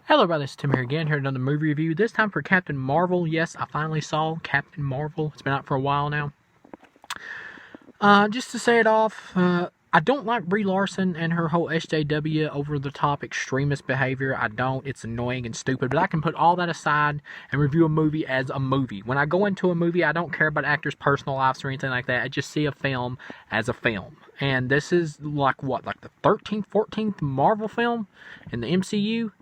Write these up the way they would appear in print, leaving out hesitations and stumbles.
Hello everybody, this is Tim here again, here at another movie review. This time for Captain Marvel. Yes, I finally saw Captain Marvel. It's been out for a while now. Just to say it off, I don't like Brie Larson and her whole SJW over-the-top extremist behavior. I don't. It's annoying and stupid, but I can put all that aside and review a movie as a movie. When I go into a movie, I don't care about actors' personal lives or anything like that. I just see a film as a film. And this is like the 13th, 14th Marvel film in the MCU?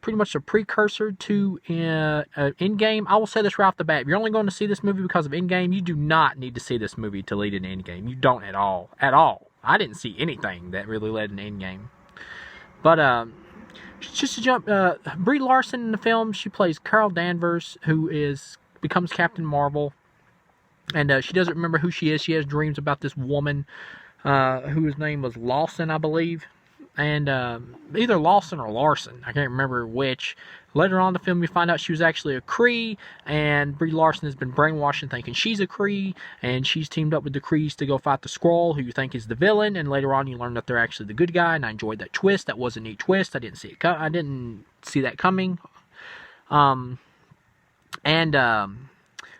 Pretty much a precursor to Endgame. I will say this right off the bat. If you're only going to see this movie because of Endgame, you do not need to see this movie to lead into Endgame. You don't at all. At all. I didn't see anything that really led into Endgame. But, just to jump, Brie Larson in the film, she plays Carol Danvers, who becomes Captain Marvel. And she doesn't remember who she is. She has dreams about this woman, whose name was Lawson, I believe. And either Lawson or Larson, I can't remember which. Later on in the film, you find out she was actually a Kree, and Brie Larson has been brainwashed and thinking she's a Kree, and she's teamed up with the Krees to go fight the Skrull, who you think is the villain. And later on, you learn that they're actually the good guy, and I enjoyed that twist. That was a neat twist. I didn't see that coming.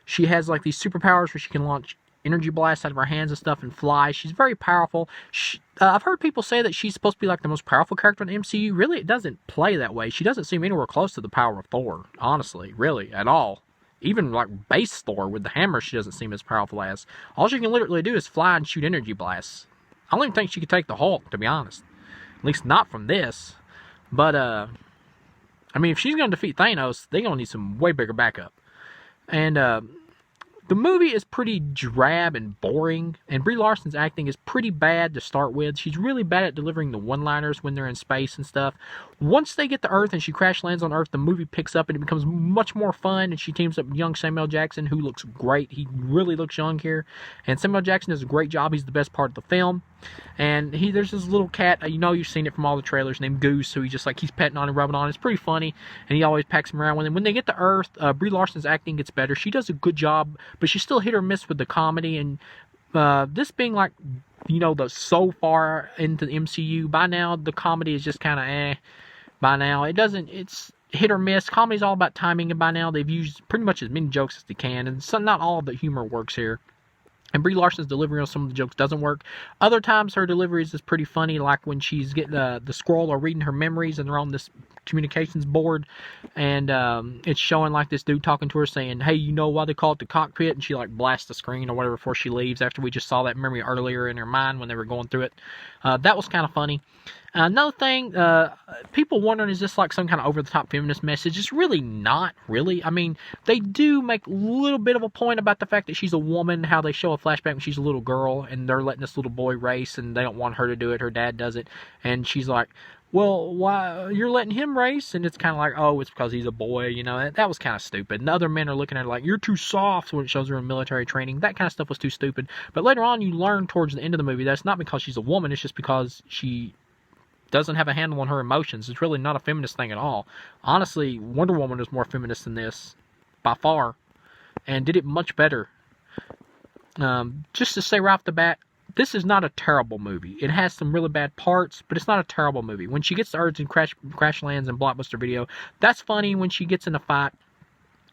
She has like these superpowers where she can launch energy blasts out of her hands and stuff and fly. She's very powerful. I've heard people say that she's supposed to be like the most powerful character in the MCU. Really, it doesn't play that way. She doesn't seem anywhere close to the power of Thor, honestly, really, at all. Even like base Thor with the hammer, she doesn't seem as powerful as. All she can literally do is fly and shoot energy blasts. I don't even think she could take the Hulk, to be honest. At least not from this. But, I mean, if she's going to defeat Thanos, they're going to need some way bigger backup. And, the movie is pretty drab and boring, and Brie Larson's acting is pretty bad to start with. She's really bad at delivering the one-liners when they're in space and stuff. Once they get to Earth and she crash lands on Earth, the movie picks up and it becomes much more fun, and she teams up with young Samuel Jackson, who looks great. He really looks young here, and Samuel Jackson does a great job. He's the best part of the film. And there's this little cat, you've seen it from all the trailers, named Goose, who he's petting on and rubbing on. It's pretty funny, and he always packs him around with him. When they get to Earth, Brie Larson's acting gets better. She does a good job, but she's still hit or miss with the comedy. And this being the so far into the MCU, by now the comedy is just kind of by now. It's hit or miss. Comedy's all about timing, and by now they've used pretty much as many jokes as they can, and not all of the humor works here. And Brie Larson's delivery on some of the jokes doesn't work. Other times her deliveries is pretty funny, like when she's getting the Skrull or reading her memories and they're on this communications board, and it's showing like this dude talking to her saying, hey, you know why they call it the cockpit? And she blasts the screen or whatever before she leaves, after we just saw that memory earlier in her mind when they were going through it. That was kind of funny. Another thing, people wondering, is this like some kind of over-the-top feminist message? It's really not, really. I mean, they do make a little bit of a point about the fact that she's a woman, how they show a flashback when she's a little girl, and they're letting this little boy race, and they don't want her to do it. Her dad does it, and she's like, well, why, you're letting him race? And it's kind of like, oh, it's because he's a boy, that was kind of stupid. And other men are looking at her like, you're too soft, when it shows her in military training. That kind of stuff was too stupid. But later on, you learn towards the end of the movie, that's not because she's a woman, it's just because she doesn't have a handle on her emotions. It's really not a feminist thing at all. Honestly, Wonder Woman is more feminist than this, by far, and did it much better. Just to say right off the bat, this is not a terrible movie. It has some really bad parts, but it's not a terrible movie. When she gets to Earth and crash lands in Blockbuster Video, that's funny. When she gets in a fight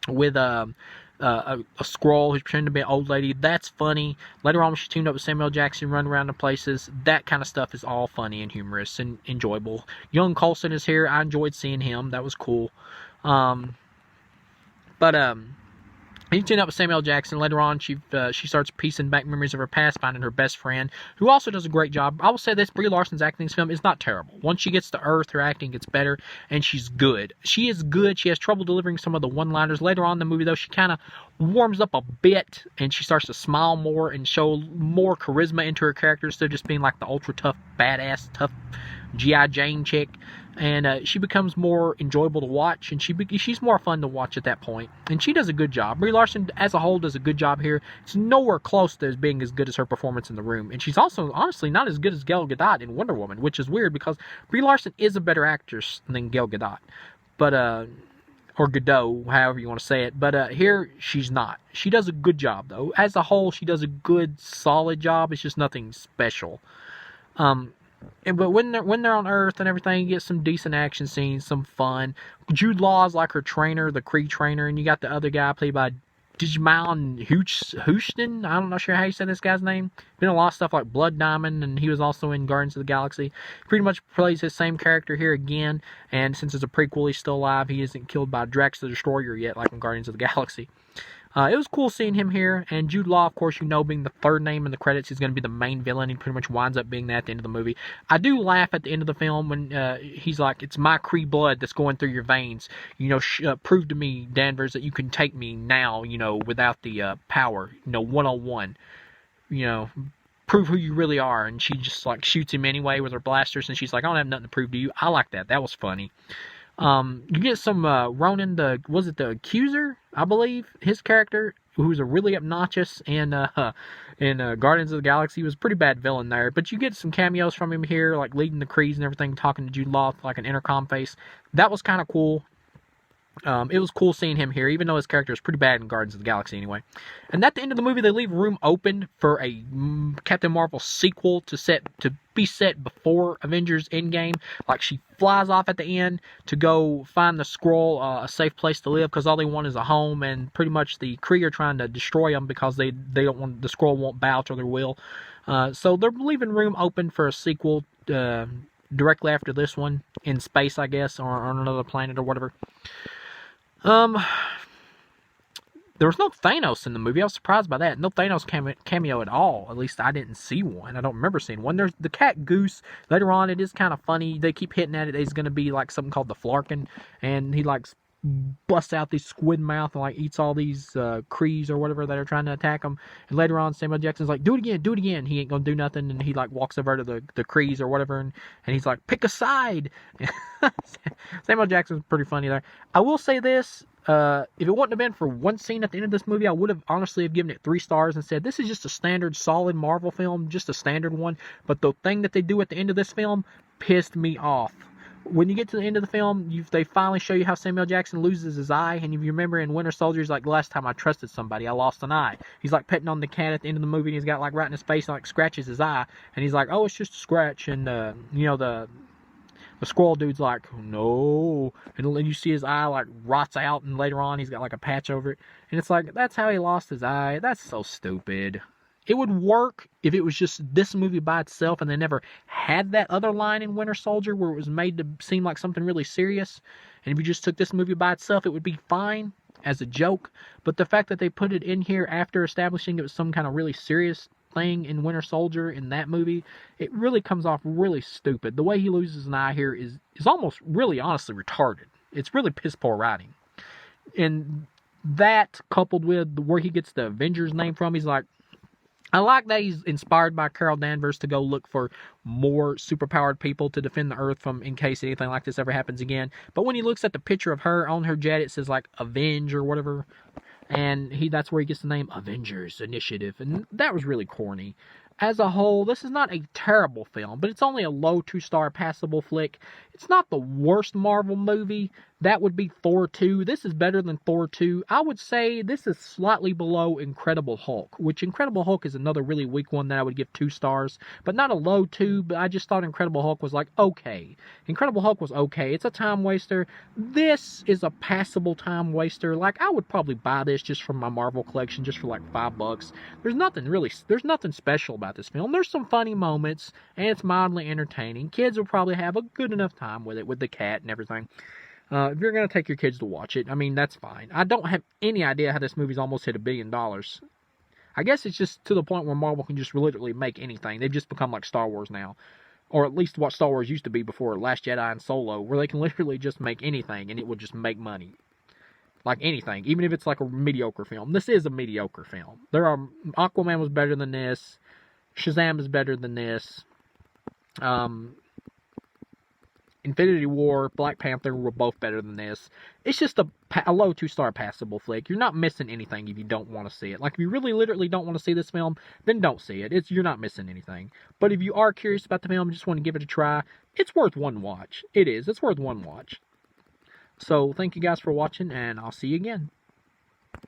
with a Skrull who's pretending to be an old lady, that's funny. Later on, when she's teamed up with Samuel Jackson, run around the places, that kind of stuff is all funny and humorous and enjoyable. Young Coulson is here. I enjoyed seeing him. That was cool. He's teamed up with Samuel Jackson. Later on, she starts piecing back memories of her past, finding her best friend, who also does a great job. I will say this, Brie Larson's acting in this film is not terrible. Once she gets to Earth, her acting gets better, and she's good. She is good. She has trouble delivering some of the one-liners. Later on in the movie, though, she kind of warms up a bit, and she starts to smile more and show more charisma into her character, instead of just being like the ultra-tough, badass, tough G.I. Jane chick. And she becomes more enjoyable to watch, and she's more fun to watch at that point. And she does a good job. Brie Larson, as a whole, does a good job here. It's nowhere close to being as good as her performance in The Room. And she's also, honestly, not as good as Gal Gadot in Wonder Woman, which is weird, because Brie Larson is a better actress than Gal Gadot. But, or Godot, however you want to say it. But here, she's not. She does a good job, though. As a whole, she does a good, solid job. It's just nothing special. But when they're on Earth and everything, you get some decent action scenes, some fun. Jude Law's like her trainer, the Kree trainer, and you got the other guy played by Digimon Houston. I'm not sure how you say this guy's name. Been in a lot of stuff like Blood Diamond, and he was also in Guardians of the Galaxy. Pretty much plays his same character here again, and since it's a prequel, he's still alive. He isn't killed by Drax the Destroyer yet, like in Guardians of the Galaxy. It was cool seeing him here, and Jude Law, of course, being the third name in the credits, he's going to be the main villain. He pretty much winds up being that at the end of the movie. I do laugh at the end of the film when he's like, "It's my Kree blood that's going through your veins. Prove to me, Danvers, that you can take me now, without the power, one-on-one. Prove who you really are." And she just like shoots him anyway with her blasters, and she's like, "I don't have nothing to prove to you." I like that. That was funny. You get some Ronan, was it the Accuser? I believe his character, who was a really obnoxious in Guardians of the Galaxy, was a pretty bad villain there. But you get some cameos from him here, like leading the Krees and everything, talking to Jude Law like an intercom face. That was kind of cool. It was cool seeing him here, even though his character is pretty bad in Guardians of the Galaxy anyway. And at the end of the movie, they leave room open for a Captain Marvel sequel to be set before Avengers Endgame. Like, she flies off at the end to go find the Skrull a safe place to live, because all they want is a home, and pretty much the Kree are trying to destroy them because they don't want, the Skrull won't bow to their will. So they're leaving room open for a sequel directly after this one, in space, I guess, or on another planet or whatever. There was no Thanos in the movie. I was surprised by that. No Thanos cameo at all. At least I didn't see one. I don't remember seeing one. There's the cat Goose. Later on, it is kind of funny. They keep hitting at it. He's going to be like something called the Flarkin, and he like busts out these squid mouth and like eats all these Krees or whatever that are trying to attack him. And later on, Samuel Jackson's like, "Do it again, do it again." He ain't gonna do nothing, and he like walks over to the Krees or whatever, and he's like, "Pick a side." Samuel Jackson's pretty funny there. I will say this. If it wouldn't have been for one scene at the end of this movie, I would have honestly given it 3 stars and said, this is just a standard, solid Marvel film, just a standard one. But the thing that they do at the end of this film pissed me off. When you get to the end of the film, they finally show you how Samuel Jackson loses his eye. And if you remember in Winter Soldier, he's like, "The last time I trusted somebody, I lost an eye." He's like petting on the cat at the end of the movie, and he's got like right in his face and like scratches his eye. And he's like, "Oh, it's just a scratch." And the Skrull dude's like, "No." And then you see his eye like rots out, and later on he's got like a patch over it. And it's like, that's how he lost his eye. That's so stupid. It would work if it was just this movie by itself and they never had that other line in Winter Soldier where it was made to seem like something really serious. And if you just took this movie by itself, it would be fine as a joke. But the fact that they put it in here after establishing it was some kind of really serious thing in Winter Soldier in that movie, it really comes off really stupid. The way he loses an eye here is almost really honestly retarded. It's really piss poor writing. And that, coupled with where he gets the Avengers name from, he's like, I like that he's inspired by Carol Danvers to go look for more superpowered people to defend the Earth from in case anything like this ever happens again. But when he looks at the picture of her on her jet, it says like Avenge or whatever. And that's where he gets the name Avengers Initiative. And that was really corny. As a whole, this is not a terrible film, but it's only a low 2-star passable flick. It's not the worst Marvel movie. That would be Thor 2. This is better than Thor 2. I would say this is slightly below Incredible Hulk, which Incredible Hulk is another really weak one that I would give 2 stars. But not a low 2, but I just thought Incredible Hulk was like, okay. Incredible Hulk was okay. It's a time waster. This is a passable time waster. Like, I would probably buy this just from my Marvel collection just for like $5. There's nothing special about this film. There's some funny moments, and it's mildly entertaining. Kids will probably have a good enough time with it, with the cat and everything. If you're going to take your kids to watch it, I mean, that's fine. I don't have any idea how this movie's almost hit $1 billion. I guess it's just to the point where Marvel can just literally make anything. They've just become like Star Wars now. Or at least what Star Wars used to be before Last Jedi and Solo, where they can literally just make anything and it will just make money. Like anything, even if it's like a mediocre film. This is a mediocre film. Aquaman was better than this. Shazam is better than this. Infinity War, Black Panther were both better than this. It's just a low 2-star passable flick. You're not missing anything if you don't want to see it. Like, if you really literally don't want to see this film, then don't see it. You're not missing anything. But if you are curious about the film and just want to give it a try, it's worth one watch. It is. It's worth one watch. So, thank you guys for watching, and I'll see you again.